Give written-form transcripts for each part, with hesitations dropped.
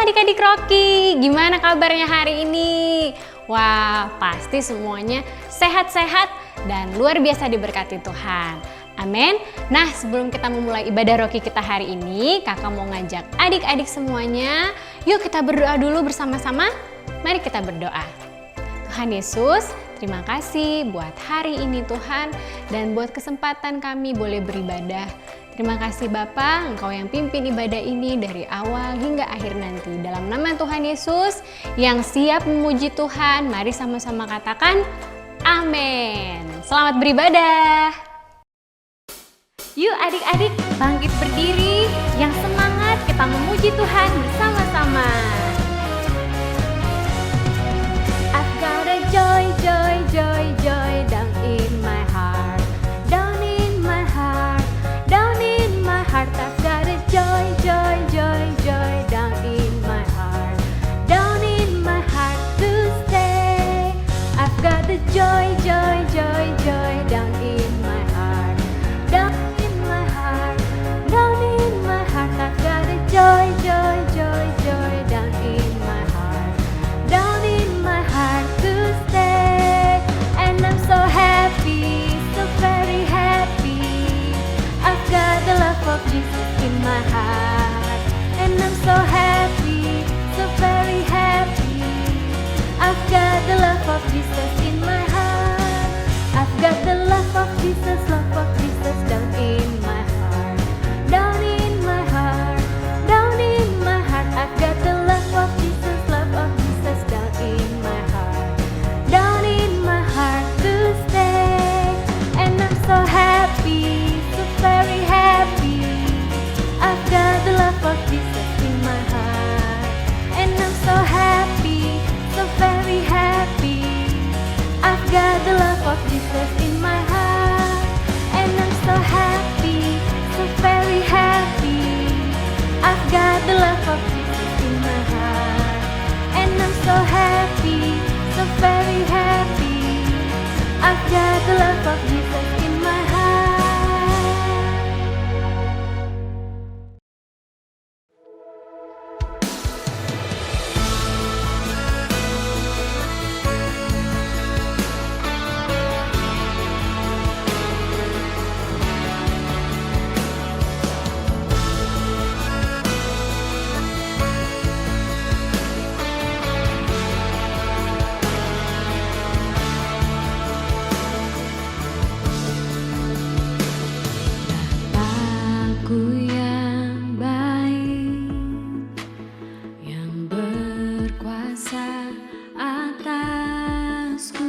adik-adik Rocky, gimana kabarnya hari ini? Wah, pasti semuanya sehat-sehat dan luar biasa diberkati Tuhan. Amin. Nah, sebelum kita memulai ibadah Rocky kita hari ini, kakak mau ngajak adik-adik semuanya, yuk kita berdoa dulu bersama-sama. Mari kita berdoa. Tuhan Yesus, terima kasih buat hari ini Tuhan, dan buat kesempatan kami boleh beribadah. Terima kasih Bapa, Engkau yang pimpin ibadah ini dari awal hingga akhir nanti. Dalam nama Tuhan Yesus yang siap memuji Tuhan, mari sama-sama katakan amin. Selamat beribadah. Yuk adik-adik bangkit berdiri, yang semangat kita memuji Tuhan bersama-sama. I've got a joy, joy, joy, joy down in my heart, down in my heart, down in my heart. I've got a joy, joy, joy, joy down in my heart, down in my heart to stay. I've got the joy, joy, joy, joy down in my heart, down in my heart, down in my heart. I've got a joy, joy, joy, joy down in my heart, down in my heart to stay. And I'm so happy, so very happy. I've got the love of Jesus in my heart. And I'm so happy, so very happy. I've got the love of Jesus in my heart. I've got the love of Jesus down in my heart, down in my heart, down in my heart. I've got the love of Jesus down in my heart, down in my heart to stay. And I'm so happy, so very happy. I've got the love of Jesus in my heart. And I'm so happy, so very happy. I've got the love of Jesus in my heart. And I'm so happy, so very happy. I've got the love of Jesus in my heart. And I'm so happy, so very happy. I've got the love of Jesus in my heart. Aku yang baik, yang berkuasa atasku,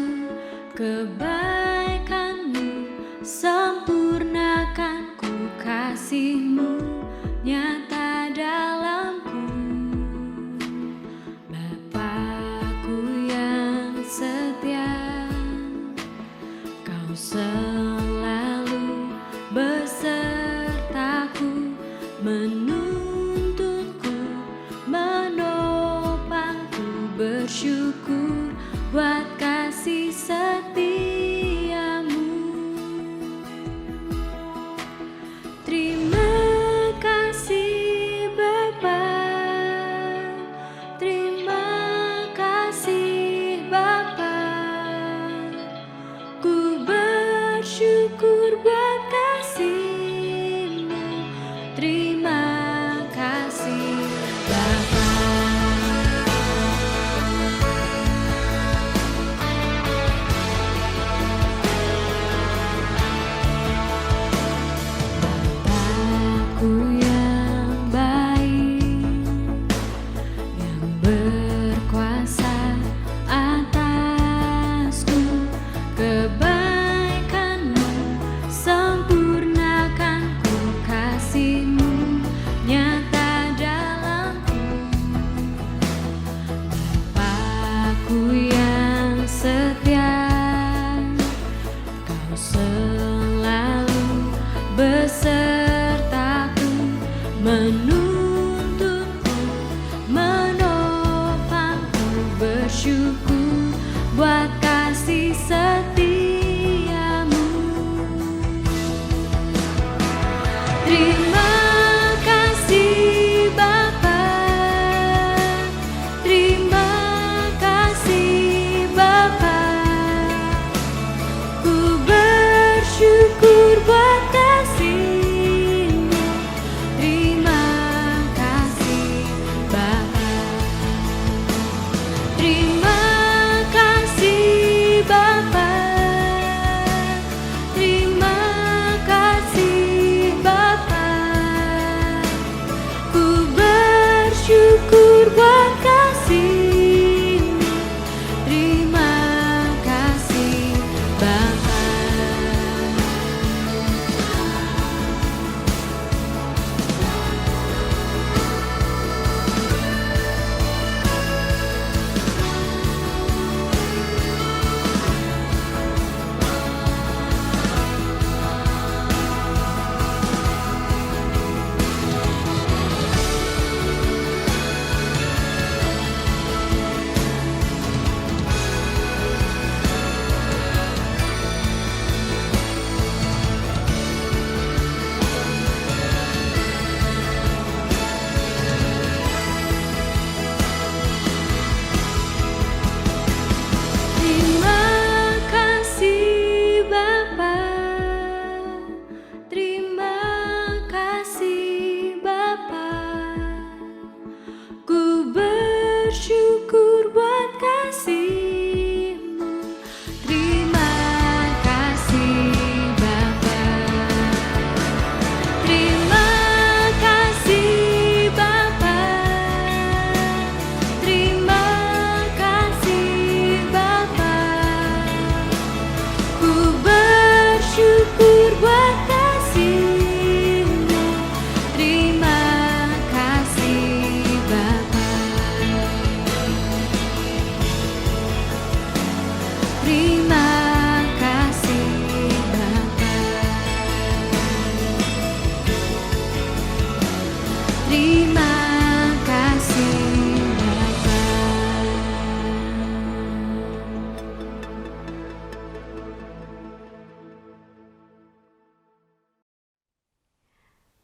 kebaikanmu sempurnakan ku, kasihmu nyata dalamku. Bapakku yang setia, Kau selalu besertaku, menuntutku, menopangku, bersyukur buat kasih setiamu. Terima kasih Bapa, terima kasih Bapa, ku bersyukur buat kasih-Mu. Terima kasih Bapa. Bapakku yang baik, yang berkuasa atasku, kebaikanmu sempurnakan ku, kasihmu nyata dalamku. Bapakku yang setia, Kau selalu besertaku, menuntutku, menopangku, bersyukur buat kasih setiamu. Terima kasih Bapa,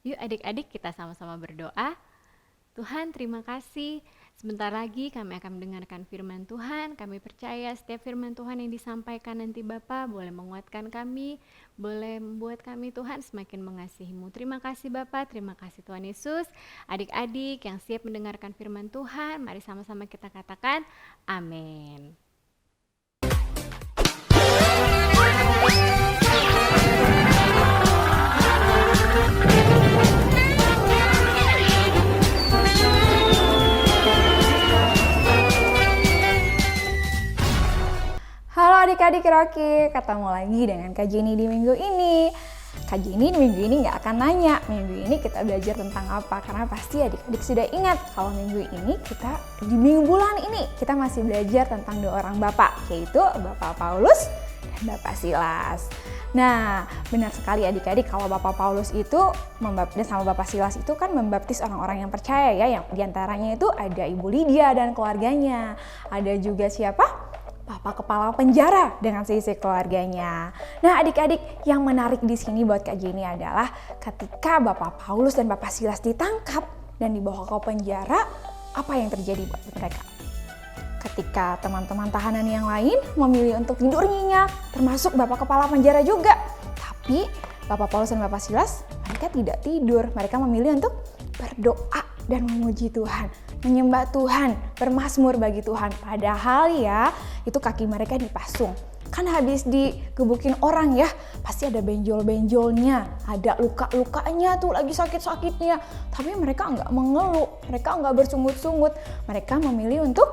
Yuk adik-adik kita sama-sama berdoa. Tuhan, terima kasih. Sebentar lagi kami akan mendengarkan firman Tuhan. Kami percaya setiap firman Tuhan yang disampaikan nanti Bapa boleh menguatkan kami, boleh membuat kami Tuhan semakin mengasihi-Mu. Terima kasih Bapa, terima kasih Tuhan Yesus. Adik-adik yang siap mendengarkan firman Tuhan, mari sama-sama kita katakan amin. Halo adik-adik Rocky, ketemu lagi dengan Kak Jenny di minggu ini. Kak Jenny minggu ini nggak akan nanya minggu ini kita belajar tentang apa, karena pasti adik-adik sudah ingat kalau minggu ini di minggu bulan ini kita masih belajar tentang dua orang bapak, yaitu Bapak Paulus dan Bapak Silas. Nah, benar sekali adik-adik kalau Bapak Paulus itu dan sama Bapak Silas itu kan membaptis orang-orang yang percaya ya, yang diantaranya itu ada Ibu Lydia dan keluarganya, ada juga siapa? Bapak kepala penjara dengan seisi keluarganya. Nah adik-adik, yang menarik di sini buat Kak Jenny adalah ketika Bapak Paulus dan Bapak Silas ditangkap dan dibawa ke penjara, apa yang terjadi buat mereka? Ketika teman-teman tahanan yang lain memilih untuk tidur nyenyak, termasuk Bapak kepala penjara juga. Tapi Bapak Paulus dan Bapak Silas, mereka tidak tidur. Mereka memilih untuk berdoa dan memuji Tuhan, menyembah Tuhan, bermazmur bagi Tuhan. Padahal ya, itu kaki mereka dipasung. Kan habis digebukin orang ya, pasti ada benjol-benjolnya, ada luka-lukanya tuh, lagi sakit-sakitnya. Tapi mereka nggak mengeluh, mereka nggak bersungut-sungut. Mereka memilih untuk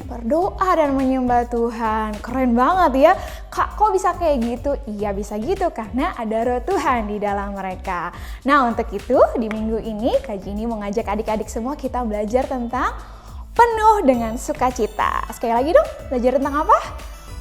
berdoa dan menyembah Tuhan. Keren banget ya. Kak, kok bisa kayak gitu? Iya bisa gitu karena ada roh Tuhan di dalam mereka. Nah untuk itu di minggu ini Kak Jenny mengajak adik-adik semua kita belajar tentang penuh dengan sukacita. Sekali lagi dong, belajar tentang apa?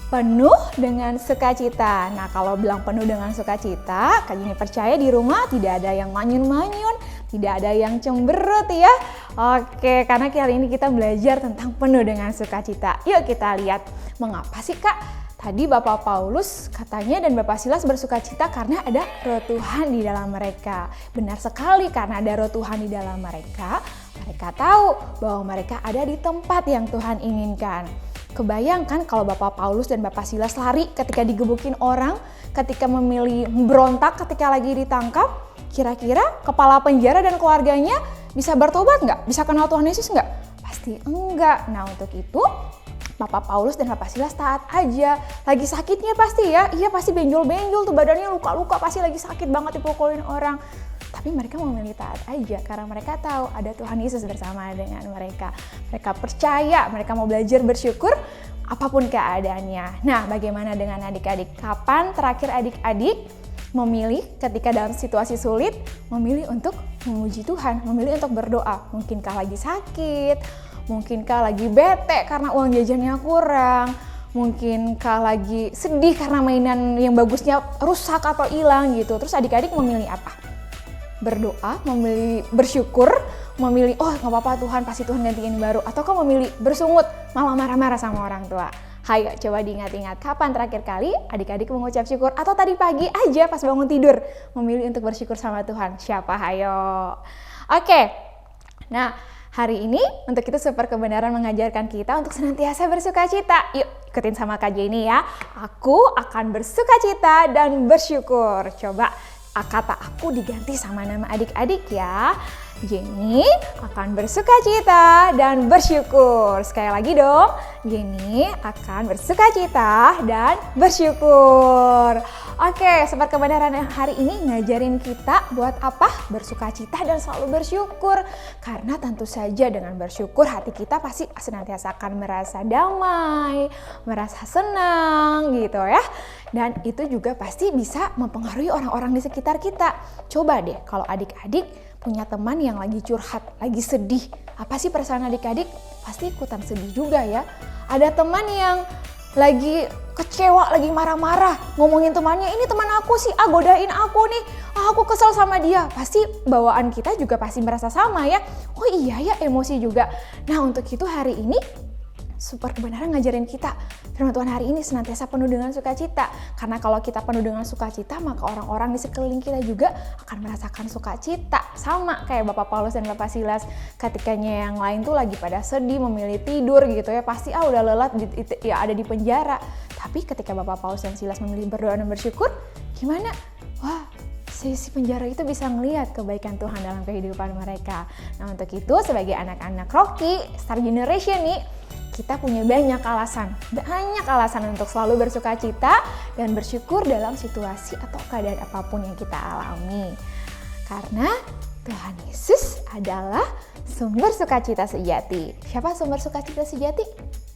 Penuh dengan sukacita. Nah kalau bilang penuh dengan sukacita, Kak Jenny percaya di rumah tidak ada yang manyun-manyun, tidak ada yang cemberut ya. Oke, karena kali ini kita belajar tentang penuh dengan sukacita. Yuk kita lihat, mengapa sih Kak? Tadi Bapak Paulus katanya dan Bapak Silas bersukacita karena ada roh Tuhan di dalam mereka. Benar sekali, karena ada roh Tuhan di dalam mereka, mereka tahu bahwa mereka ada di tempat yang Tuhan inginkan. Kebayangkan kalau Bapak Paulus dan Bapak Silas lari ketika digebukin orang, ketika memilih berontak ketika lagi ditangkap, kira-kira kepala penjara dan keluarganya bisa bertobat nggak? Bisa kenal Tuhan Yesus nggak? Pasti enggak. Nah untuk itu Bapak Paulus dan Bapak Silas taat aja. Lagi sakitnya pasti ya, iya pasti benjol-benjol tuh, badannya luka-luka, pasti lagi sakit banget dipukulin orang. Tapi mereka memilih taat aja karena mereka tahu ada Tuhan Yesus bersama dengan mereka. Mereka percaya, mereka mau belajar bersyukur apapun keadaannya. Nah bagaimana dengan adik-adik? Kapan terakhir adik-adik memilih ketika dalam situasi sulit, memilih untuk memuji Tuhan, memilih untuk berdoa? Mungkinkah lagi sakit, mungkinkah lagi bete karena uang jajannya kurang, mungkinkah lagi sedih karena mainan yang bagusnya rusak atau hilang gitu. Terus adik-adik memilih apa? Berdoa, memilih bersyukur, memilih oh gak apa-apa Tuhan, pasti Tuhan gantiin baru, ataukah memilih bersungut malah marah-marah sama orang tua? Hayo coba diingat-ingat, kapan terakhir kali adik-adik mengucap syukur, atau tadi pagi aja pas bangun tidur memilih untuk bersyukur sama Tuhan? Siapa? Hayo. Oke, nah hari ini untuk itu Super Kebenaran mengajarkan kita untuk senantiasa bersukacita. Yuk ikutin sama Kak Jenny ya. Aku akan bersukacita dan bersyukur. Coba kata aku diganti sama nama adik-adik ya. Jenny akan bersukacita dan bersyukur. Sekali lagi dong, Jenny akan bersukacita dan bersyukur. Oke, Sobat Kebenaran yang hari ini ngajarin kita buat apa? Bersukacita dan selalu bersyukur. Karena tentu saja dengan bersyukur hati kita pasti senantiasa akan merasa damai, merasa senang gitu ya. Dan itu juga pasti bisa mempengaruhi orang-orang di sekitar kita. Coba deh kalau adik-adik punya teman yang lagi curhat, lagi sedih. Apa sih perasaan adik-adik? Pasti ikutan sedih juga ya. Ada teman yang lagi kecewa, lagi marah-marah, ngomongin temannya, ini teman aku sih, godain aku nih, aku kesel sama dia. Pasti bawaan kita juga pasti merasa sama ya. Oh iya ya, emosi juga. Nah untuk itu hari ini super kebenaran ngajarin kita firman Tuhan hari ini senantiasa penuh dengan sukacita. Karena kalau kita penuh dengan sukacita, maka orang-orang di sekeliling kita juga akan merasakan sukacita. Sama kayak Bapak Paulus dan Bapak Silas, ketikanya yang lain tuh lagi pada sedih, memilih tidur gitu ya, pasti udah lelat ya ada di penjara. Tapi ketika Bapak Paulus dan Silas memilih berdoa dan bersyukur, gimana? Wah, si penjara itu bisa ngelihat kebaikan Tuhan dalam kehidupan mereka. Nah, untuk itu sebagai anak-anak Rocky Star Generation nih, kita punya banyak alasan untuk selalu bersukacita dan bersyukur dalam situasi atau keadaan apapun yang kita alami. Karena Tuhan Yesus adalah sumber sukacita sejati. Siapa sumber sukacita sejati?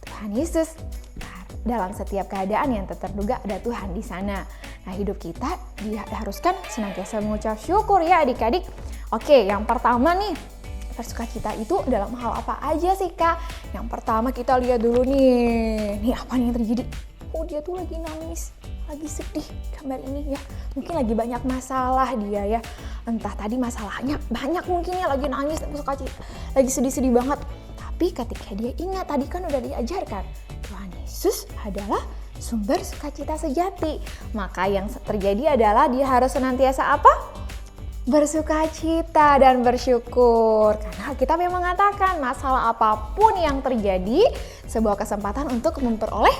Tuhan Yesus. Dalam setiap keadaan yang tak terduga ada Tuhan di sana. Nah, hidup kita diharuskan senantiasa mengucap syukur ya adik-adik. Oke, yang pertama nih, bersukacita itu dalam hal apa aja sih Kak? Yang pertama kita lihat dulu nih apa nih yang terjadi? Oh, dia tuh lagi nangis, lagi sedih gambar ini ya. Mungkin lagi banyak masalah dia ya. Entah tadi masalahnya banyak mungkin ya, lagi nangis, bersukacita, lagi sedih-sedih banget. Tapi ketika dia ingat, tadi kan udah diajarkan, Tuhan Yesus adalah sumber sukacita sejati. Maka yang terjadi adalah dia harus senantiasa apa? Bersukacita dan bersyukur. Karena kita memang mengatakan masalah apapun yang terjadi, sebuah kesempatan untuk memperoleh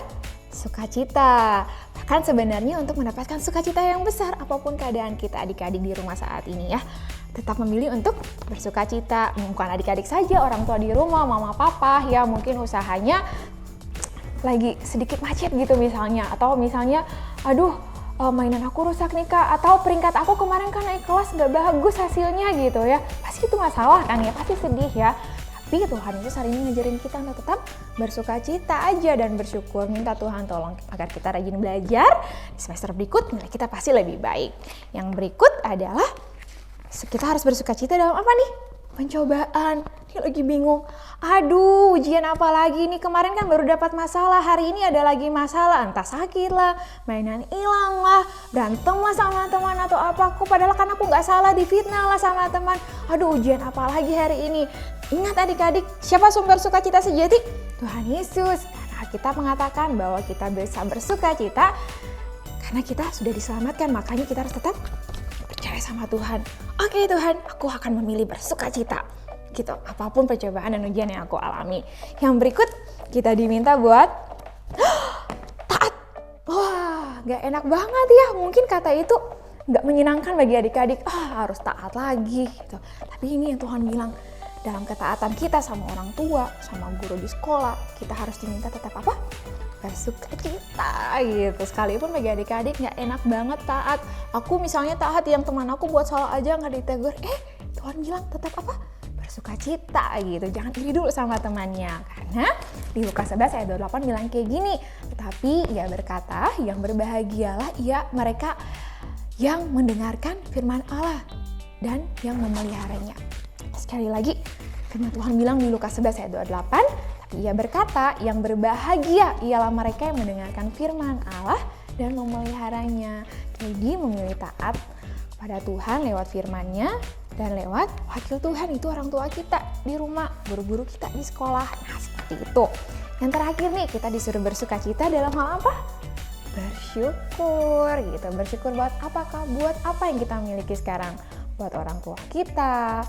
sukacita. Bahkan sebenarnya untuk mendapatkan sukacita yang besar, apapun keadaan kita adik-adik di rumah saat ini ya, tetap memilih untuk bersukacita. Bukan adik-adik saja, orang tua di rumah, mama papa ya, mungkin usahanya lagi sedikit macet gitu misalnya, atau misalnya mainan aku rusak nih Kak, atau peringkat aku kemarin kan naik kelas gak bagus hasilnya gitu ya, pasti itu masalah kan ya, pasti sedih ya. Tapi Tuhan Yesus hari ini ngajarin kita untuk tetap bersukacita aja dan bersyukur. Minta Tuhan tolong agar kita rajin belajar, di semester berikut nilai kita pasti lebih baik. Yang berikut adalah kita harus bersukacita dalam apa nih? Pencobaan. Dia lagi bingung. Aduh, ujian apa lagi nih? Kemarin kan baru dapat masalah, hari ini ada lagi masalah. Entah sakit lah, mainan hilang lah, berantem lah sama teman atau apa. Padahal kan aku gak salah, difitnah lah sama teman. Aduh, ujian apa lagi hari ini? Ingat adik-adik, siapa sumber sukacita sejati? Tuhan Yesus. Karena kita mengatakan bahwa kita bisa bersukacita karena kita sudah diselamatkan, makanya kita harus tetap percaya sama Tuhan. Oke Tuhan, aku akan memilih bersukacita. Gitu, apapun percobaan dan ujian yang aku alami. Yang berikut kita diminta buat taat. Wah, gak enak banget ya. Mungkin kata itu gak menyenangkan bagi adik-adik. Harus taat lagi gitu. Tapi ini yang Tuhan bilang, dalam ketaatan kita sama orang tua, sama guru di sekolah, kita harus diminta tetap apa? Bersukacita gitu. Sekalipun bagi adik-adik gak enak banget taat. Aku misalnya taat, yang teman aku buat salah aja gak ditegur. Tuhan bilang tetap apa? Bersukacita gitu. Jangan iri dulu sama temannya. Karena di Lukas 11 ayat 28 bilang kayak gini. Tetapi ia berkata, yang berbahagialah mereka yang mendengarkan firman Allah dan yang memeliharanya. Sekali lagi, firman Tuhan bilang di Lukas 11 ayat 28, tapi ia berkata, yang berbahagia ialah mereka yang mendengarkan firman Allah dan memeliharanya. Jadi memilih taat kepada Tuhan lewat firman-Nya dan lewat wakil Tuhan, itu orang tua kita di rumah, guru-guru kita di sekolah. Nah, seperti itu. Yang terakhir nih, kita disuruh bersukacita dalam hal apa? Bersyukur gitu. Bersyukur buat apa Kak? Buat apa yang kita miliki sekarang? Buat orang tua kita,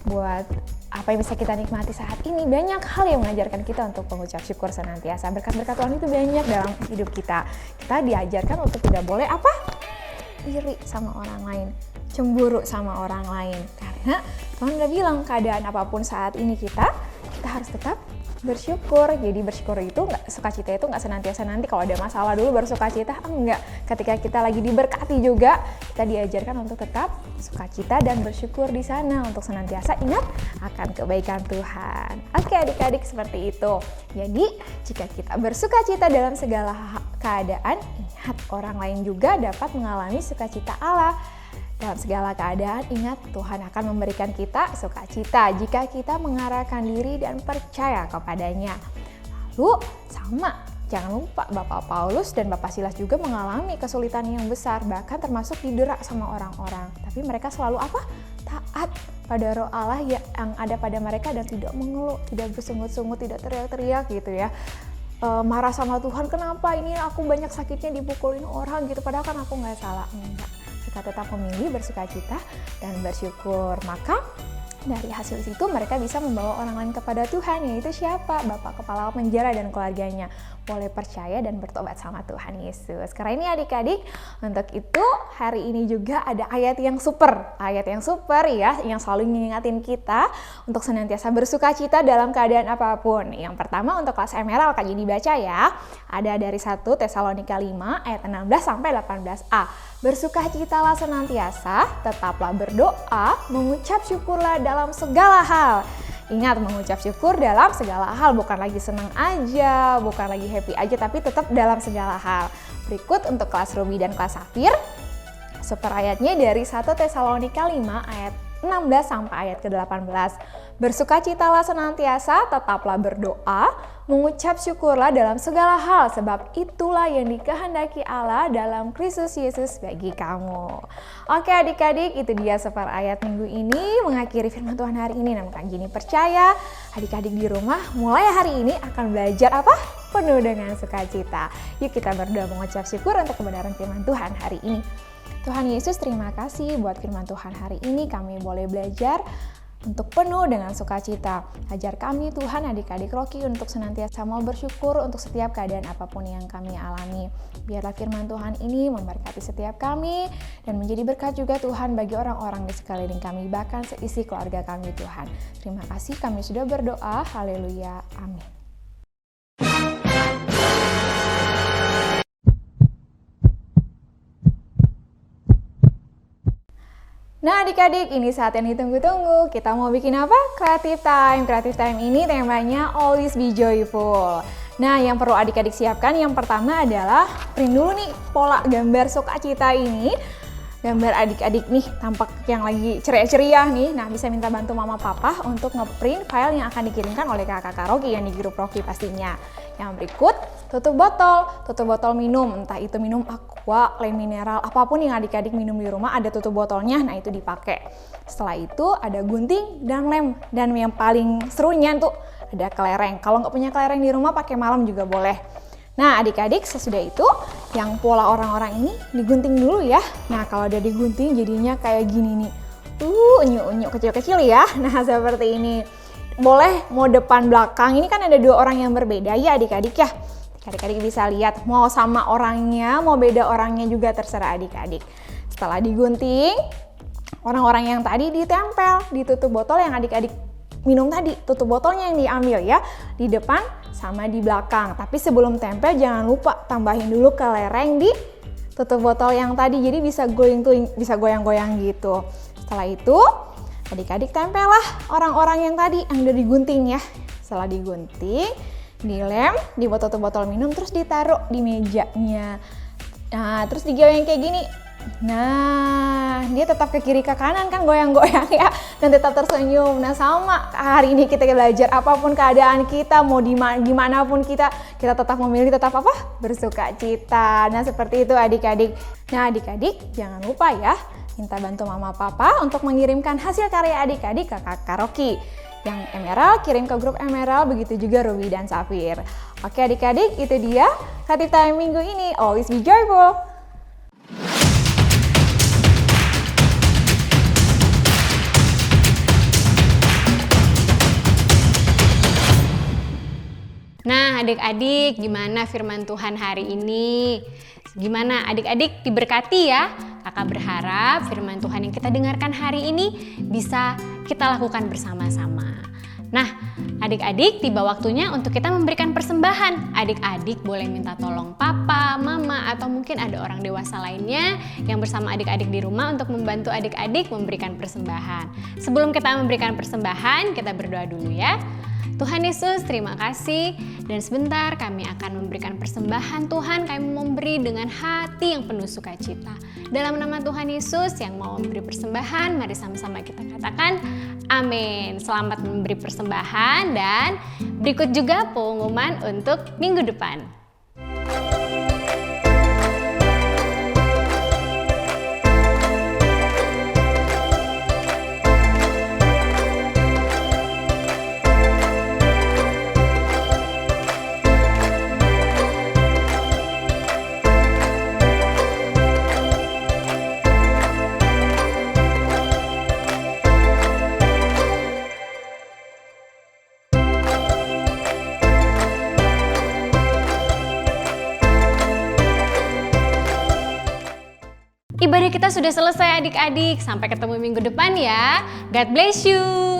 buat apa yang bisa kita nikmati saat ini. Banyak hal yang mengajarkan kita untuk mengucap syukur senantiasa. Berkat-berkat Tuhan itu banyak dalam hidup kita. Kita diajarkan untuk tidak boleh apa? Iri sama orang lain, cemburu sama orang lain. Karena Tuhan udah bilang keadaan apapun saat ini kita harus tetap bersyukur. Jadi bersyukur itu sukacita itu nggak senantiasa nanti kalau ada masalah dulu baru sukacita, enggak. Ketika kita lagi diberkati juga, kita diajarkan untuk tetap sukacita dan bersyukur di sana, untuk senantiasa ingat akan kebaikan Tuhan. Oke adik-adik, seperti itu. Jadi jika kita bersukacita dalam segala keadaan, ingat orang lain juga dapat mengalami sukacita Allah. Dalam segala keadaan, ingat Tuhan akan memberikan kita sukacita jika kita mengarahkan diri dan percaya kepadanya. Lalu sama, jangan lupa Bapak Paulus dan Bapak Silas juga mengalami kesulitan yang besar, bahkan termasuk didera sama orang-orang. Tapi mereka selalu apa? Taat pada roh Allah yang ada pada mereka dan tidak mengeluh, tidak bersungut-sungut, tidak teriak-teriak gitu ya. marah sama Tuhan, kenapa ini aku banyak sakitnya dipukulin orang gitu, padahal kan aku nggak salah. Enggak, mereka tetap memilih bersuka cita dan bersyukur. Maka dari hasil situ mereka bisa membawa orang lain kepada Tuhan, yaitu siapa? Bapak Kepala Penjara dan keluarganya. Boleh percaya dan bertobat sama Tuhan Yesus. Karena ini adik-adik, untuk itu hari ini juga ada ayat yang super ya, yang selalu ngingetin kita untuk senantiasa bersuka cita dalam keadaan apapun. Yang pertama untuk kelas Emerald, Kak Jenny baca ya. Ada dari 1 Tesalonika 5 ayat 16 sampai 18a. Bersukacitalah senantiasa, tetaplah berdoa, mengucap syukurlah dalam segala hal. Ingat, mengucap syukur dalam segala hal, bukan lagi senang aja, bukan lagi happy aja, tapi tetap dalam segala hal. Berikut untuk kelas Ruby dan kelas Safir, super ayatnya dari 1 Tesalonika 5 ayat 16 sampai ayat ke-18. Bersukacitalah senantiasa, tetaplah berdoa, mengucap syukurlah dalam segala hal, sebab itulah yang dikehendaki Allah dalam Kristus Yesus bagi kamu. Oke adik-adik, itu dia super ayat minggu ini mengakhiri firman Tuhan hari ini. Namun Kak Jenny percaya adik-adik di rumah mulai hari ini akan belajar apa? Penuh dengan sukacita. Yuk kita berdoa mengucap syukur untuk kebenaran firman Tuhan hari ini. Tuhan Yesus, terima kasih buat firman Tuhan hari ini. Kami boleh belajar untuk penuh dengan sukacita. Ajar kami Tuhan, adik-adik Rocky, untuk senantiasa mau bersyukur untuk setiap keadaan apapun yang kami alami. Biarlah firman Tuhan ini memberkati setiap kami dan menjadi berkat juga Tuhan bagi orang-orang di sekeliling kami, bahkan seisi keluarga kami Tuhan. Terima kasih, kami sudah berdoa. Haleluya. Amin. Nah adik-adik, ini saat yang ditunggu-tunggu. Kita mau bikin apa? Creative Time. Creative Time ini temanya Always Be Joyful. Nah yang perlu adik-adik siapkan, yang pertama adalah print dulu nih pola gambar sukacita ini. Gambar adik-adik nih tampak yang lagi ceria-ceria nih. Nah bisa minta bantu mama papa untuk ngeprint file yang akan dikirimkan oleh kakak Rocky yang di grup Rocky pastinya. Yang berikut, tutup botol minum, entah itu minum aqua, lem mineral, apapun yang adik-adik minum di rumah ada tutup botolnya, nah itu dipakai. Setelah itu ada gunting dan lem, dan yang paling serunya tuh ada kelereng. Kalau nggak punya kelereng di rumah pakai malam juga boleh. Nah adik-adik, sesudah itu yang pola orang-orang ini digunting dulu ya. Nah kalau udah digunting jadinya kayak gini nih, unyu-unyu kecil-kecil ya. Nah seperti ini. Boleh mau depan belakang, ini kan ada 2 orang yang berbeda ya adik-adik ya. Adik-adik bisa lihat, mau sama orangnya, mau beda orangnya juga terserah adik-adik. Setelah digunting, orang-orang yang tadi ditempel di tutup botol yang adik-adik minum tadi. Tutup botolnya yang diambil ya, di depan sama di belakang. Tapi sebelum tempel jangan lupa tambahin dulu kelereng di tutup botol yang tadi, jadi bisa goyang-goyang gitu. Setelah itu adik-adik tempel lah orang-orang yang tadi yang udah digunting ya. Setelah digunting, dilem di botol minum, terus ditaruh di mejanya. Nah, terus digoyang kayak gini. Nah, dia tetap ke kiri ke kanan kan goyang-goyang ya, dan tetap tersenyum. Nah, sama hari ini kita belajar apapun keadaan kita, mau gimana pun kita tetap memilih tetap apa? Bersuka cita. Nah, seperti itu adik-adik. Nah, adik-adik jangan lupa ya, minta bantu mama papa untuk mengirimkan hasil karya adik-adik ke kakak Rocky. Yang Emerald kirim ke grup Emerald, begitu juga Ruby dan Safir. Oke adik-adik, itu dia Creative Time minggu ini. Always be joyful. Nah adik-adik, gimana firman Tuhan hari ini? Gimana adik-adik diberkati ya? Kakak berharap firman Tuhan yang kita dengarkan hari ini bisa kita lakukan bersama-sama. Nah adik-adik, tiba waktunya untuk kita memberikan persembahan. Adik-adik boleh minta tolong papa, mama, atau mungkin ada orang dewasa lainnya yang bersama adik-adik di rumah untuk membantu adik-adik memberikan persembahan. Sebelum kita memberikan persembahan, kita berdoa dulu ya. Tuhan Yesus, terima kasih. Dan sebentar kami akan memberikan persembahan Tuhan. Kami memberi dengan hati yang penuh sukacita. Dalam nama Tuhan Yesus yang mau memberi persembahan, mari sama-sama kita katakan amin. Selamat memberi persembahan, dan berikut juga pengumuman untuk minggu depan. ibadah kita sudah selesai adik-adik. Sampai ketemu minggu depan ya. God bless you.